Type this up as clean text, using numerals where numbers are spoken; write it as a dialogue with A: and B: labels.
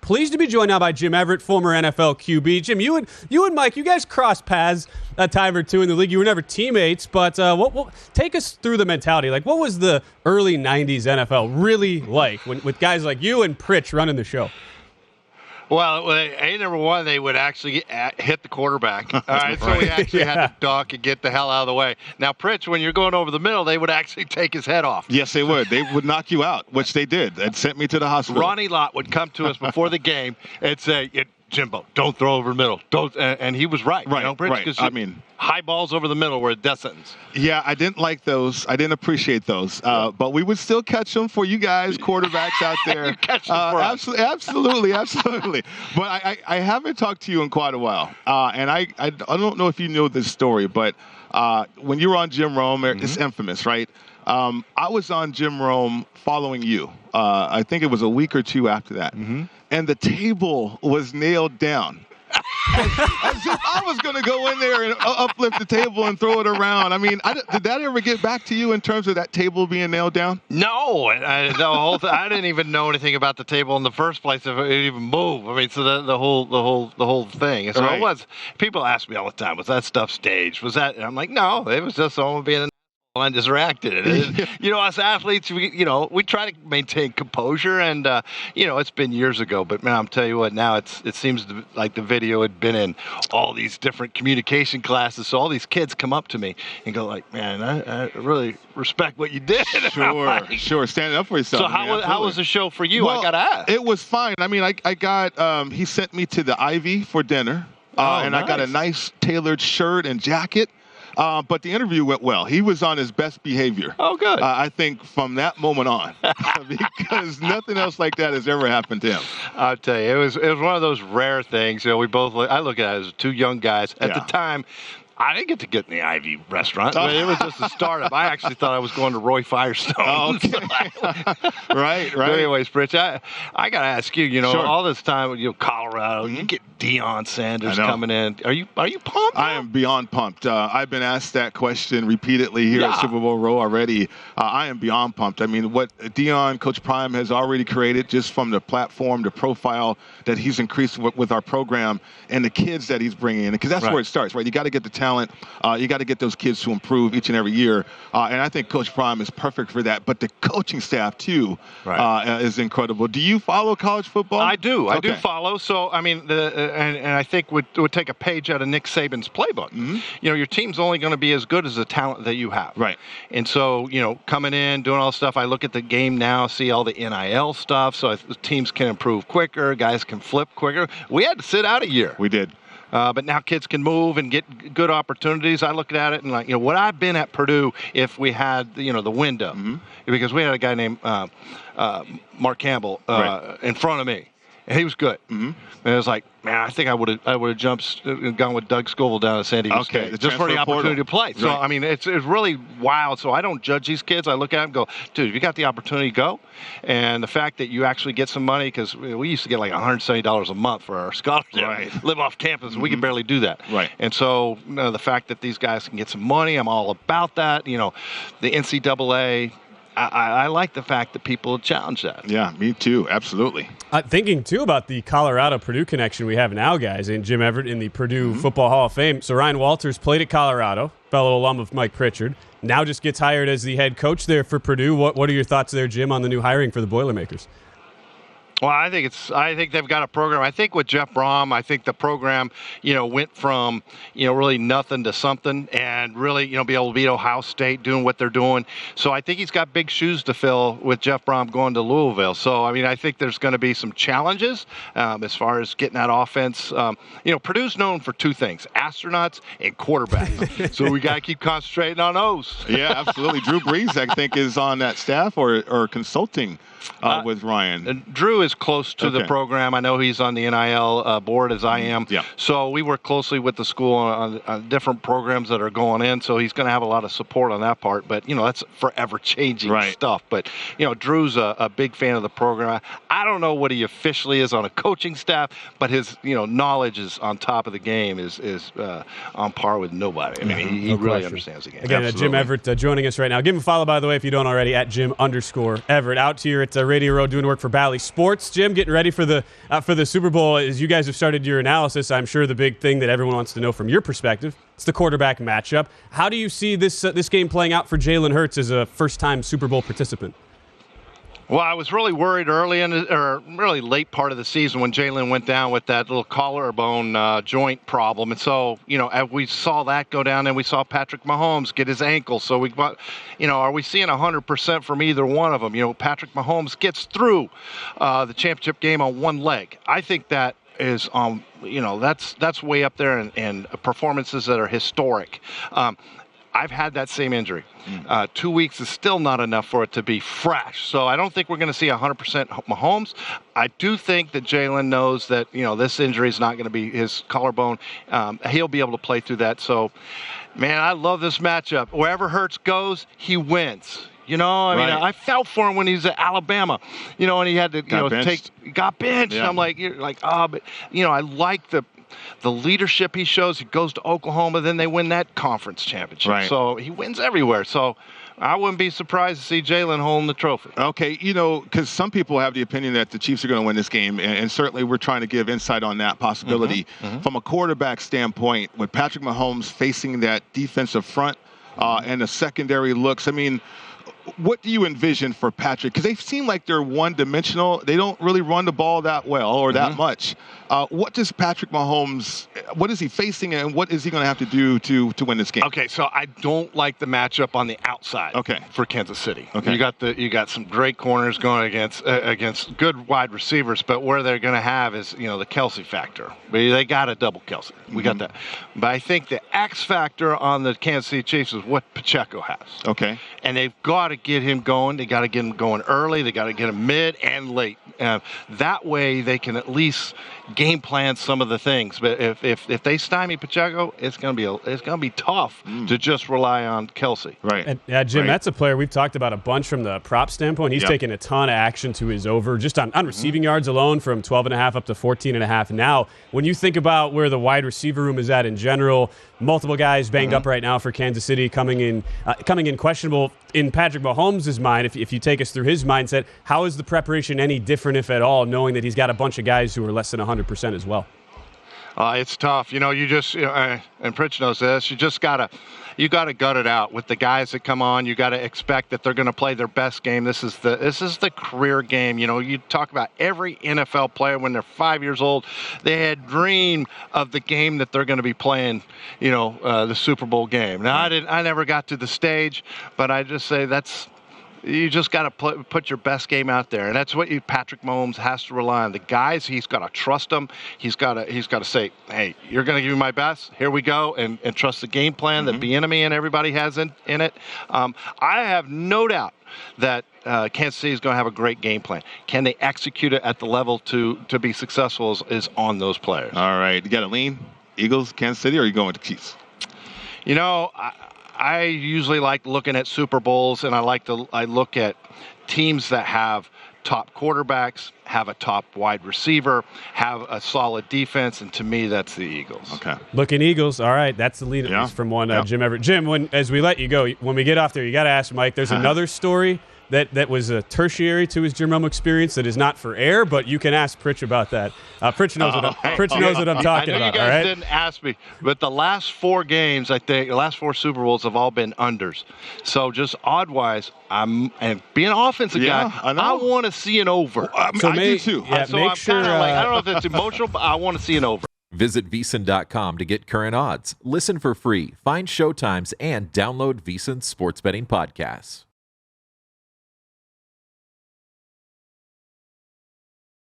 A: Pleased to be joined now by Jim Everett, former NFL QB. Jim, you and Mike, you guys crossed paths a time or two in the league. You were never teammates, but take us through the mentality. Like, what was the early 90s NFL really like with guys like you and Pritch running the show?
B: Well, number one, they would actually hit the quarterback. All right, so we actually had to duck and get the hell out of the way. Now, Pritch, when you're going over the middle, they would actually take his head off.
C: Yes, they would. They would knock you out, which they did. It sent me to the hospital.
B: Ronnie Lott would come to us before the game and say, Jimbo, don't throw over the middle. Don't, and he was right.
C: Right,
B: Pritch,
C: right. I mean,
B: high balls over the middle were a death sentence.
C: Yeah, I didn't like those. I didn't appreciate those. But we would still catch them for you guys, quarterbacks out there.
B: You catch them for us.
C: Absolutely. But I haven't talked to you in quite a while. And I don't know if you know this story, but when you were on Jim Rome, it's infamous, right? I was on Jim Rome following you. I think it was a week or two after that. Mm-hmm. And the table was nailed down. As if I was going to go in there and uplift the table and throw it around. I mean, did that ever get back to you in terms of that table being nailed down?
B: No, I didn't even know anything about the table in the first place if it even moved. I mean, so the whole thing. So It was. People ask me all the time, was that stuff staged? Was that? And I'm like, no, it was just someone being. And just reacted. Us athletes, we try to maintain composure, and it's been years ago. But man, I'm telling you what, now it seems like the video had been in all these different communication classes. So all these kids come up to me and go like, "Man, I really respect what you did."
C: Sure, standing up for yourself.
B: So how was the show for you?
C: Well,
B: I gotta ask.
C: It was fine. I mean, I got he sent me to the Ivy for dinner, and nice. I got a nice tailored shirt and jacket. But the interview went well. He was on his best behavior.
B: Oh, good.
C: I think from that moment on, because nothing else like that has ever happened to him.
B: I'll tell you, it was one of those rare things. I look at it as two young guys at the time. I didn't get in the Ivy restaurant. I mean, it was just a startup. I actually thought I was going to Roy Firestone.
C: Oh, okay. Right.
B: But anyways, Pritch, I got to ask you,
C: Sure.
B: all this time with Colorado, you get Deion Sanders coming in. Are you pumped?
C: I am beyond pumped. I've been asked that question repeatedly here at Super Bowl Row already. I am beyond pumped. I mean, what Deion, Coach Prime, has already created just from the platform, the profile that he's increased with our program and the kids that he's bringing in. Because that's where it starts, right? You got to get the talent. You got to get those kids to improve each and every year. And I think Coach Prime is perfect for that. But the coaching staff, too, is incredible. Do you follow college football?
B: I do. I do follow. So, I mean, and I think would take a page out of Nick Saban's playbook. Mm-hmm. Your team's only going to be as good as the talent that you have.
C: Right.
B: And so, coming in, doing all this stuff, I look at the game now, see all the NIL stuff, so teams can improve quicker, guys can flip quicker. We had to sit out a year.
C: We did.
B: But now kids can move and get good opportunities. I look at it and would I have been at Purdue if we had, the window? Mm-hmm. Because we had a guy named Mark Campbell in front of me. And he was good. Mm-hmm. And it was like, man, I think I would have jumped and gone with Doug Scoville down at San Diego State just for the opportunity to play. So, I mean, it's really wild. So I don't judge these kids. I look at them and go, dude, if you got the opportunity, go. And the fact that you actually get some money, because we used to get like $170 a month for our scholarship, live off campus. Mm-hmm. We can barely do that.
C: Right.
B: And so the fact that these guys can get some money, I'm all about that. The NCAA, I like the fact that people challenge that.
C: Yeah, me too. Absolutely.
A: Thinking, too, about the Colorado-Purdue connection we have now, guys, and Jim Everett in the Purdue Football Hall of Fame. So Ryan Walters played at Colorado, fellow alum of Mike Pritchard, now just gets hired as the head coach there for Purdue. What are your thoughts there, Jim, on the new hiring for the Boilermakers?
B: Well, I think they've got a program. I think with Jeff Brom, I think the program, went from, really nothing to something, and really, be able to beat Ohio State doing what they're doing. So I think he's got big shoes to fill with Jeff Brom going to Louisville. So, I mean, I think there's going to be some challenges as far as getting that offense. Purdue's known for two things, astronauts and quarterbacks. So we got to keep concentrating on those.
C: Yeah, absolutely. Drew Brees, I think, is on that staff or consulting with Ryan.
B: Drew is close to the program. I know he's on the NIL board as I am.
C: Yeah.
B: So we work closely with the school on different programs that are going in. So he's going to have a lot of support on that part. But, that's forever changing stuff. But, Drew's a big fan of the program. I don't know what he officially is on a coaching staff, but his, knowledge is on top of the game is on par with nobody. I mean, he really understands the game.
A: Again, Jim Everett joining us right now. Give him a follow, by the way, if you don't already, at Jim_Everett. Out here at Radio Row doing work for Bally Sports. sports, Jim, getting ready for the Super Bowl. As you guys have started your analysis, I'm sure the big thing that everyone wants to know from your perspective, it's the quarterback matchup. How do you see this game playing out for Jalen Hurts as a first-time Super Bowl participant?
B: Well, I was really worried really late part of the season when Jalen went down with that little collarbone joint problem. And so, as we saw that go down, and we saw Patrick Mahomes get his ankle. So are we seeing 100% from either one of them? Patrick Mahomes gets through the championship game on one leg. I think that is, that's way up there and performances that are historic. I've had that same injury. 2 weeks is still not enough for it to be fresh. So I don't think we're going to see 100% Mahomes. I do think that Jalen knows that, this injury is not going to be his collarbone. He'll be able to play through that. So, man, I love this matchup. Wherever Hurts goes, he wins. I felt for him when he was at Alabama, and he had to, got benched. Yeah. I'm like, but, I like the leadership he shows. He goes to Oklahoma, then they win that conference championship.
C: Right.
B: So he wins everywhere. So I wouldn't be surprised to see Jalen holding the trophy.
C: Okay, because some people have the opinion that the Chiefs are going to win this game, and certainly we're trying to give insight on that possibility. From a quarterback standpoint, with Patrick Mahomes facing that defensive front and the secondary looks, what do you envision for Patrick? Because they seem like they're one-dimensional. They don't really run the ball that well or that much. What does Patrick Mahomes, what is he facing, and what is he going to have to do to win this game?
B: Okay, so I don't like the matchup on the outside for Kansas City.
C: Okay.
B: You got some great corners going against good wide receivers, but where they're going to have is, the Kelsey factor. But they got a double Kelsey. We got that. But I think the X factor on the Kansas City Chiefs is what Pacheco has.
C: Okay.
B: And they've got to get him going. They got to get him going early. They got to get him mid and late. That way they can at least game plan some of the things. But if they stymie Pacheco, it's going to be tough to just rely on Kelsey.
C: Right.
A: And, Jim, that's a player we've talked about a bunch from the prop standpoint. He's taken a ton of action to his over just on receiving yards alone, from 12.5 up to 14.5. Now, when you think about where the wide receiver room is at in general, multiple guys banged up right now for Kansas City, coming in questionable. In Patrick Mahomes' mind, if you take us through his mindset, how is the preparation any different, if at all, knowing that he's got a bunch of guys who are less than 100% as well?
B: It's tough. You just and Pritchard knows this. You gotta gut it out with the guys that come on. You got to expect that they're going to play their best game. This is the career game. You talk about every NFL player when they're 5 years old, they had dreamed of the game that they're going to be playing. The Super Bowl game. Now I never got to the stage, but I just say you just got to put your best game out there, and that's what Patrick Mahomes has to rely on. The guys, he's got to trust them. He's got to say, "Hey, you're going to give me my best. Here we go," and trust the game plan that Bieniemy and everybody has in it. I have no doubt that Kansas City is going to have a great game plan. Can they execute it at the level to be successful is on those players.
C: All right, you got to lean Eagles, Kansas City, or are you going with the Chiefs?
B: I usually like looking at Super Bowls, and I look at teams that have top quarterbacks, have a top wide receiver, have a solid defense, and to me, that's the Eagles.
C: Okay.
A: Looking Eagles. All right, that's the lead from one Jim Everett. Jim, as we let you go, when we get off there, you got to ask Mike. There's another story that was a tertiary to his Jim Rome experience that is not for air, but you can ask Pritch about that. Pritch knows what I'm talking about.
B: You guys didn't ask me, but the last 4 games, I think, the last 4 Super Bowls have all been unders. So just odd-wise, and being an offensive guy, I want to see an over.
C: I do too.
A: Yeah,
B: so I'm kind of I don't know if it's emotional, but I want to see an over.
D: Visit VSiN.com to get current odds, listen for free, find showtimes, and download VSiN sports betting podcasts.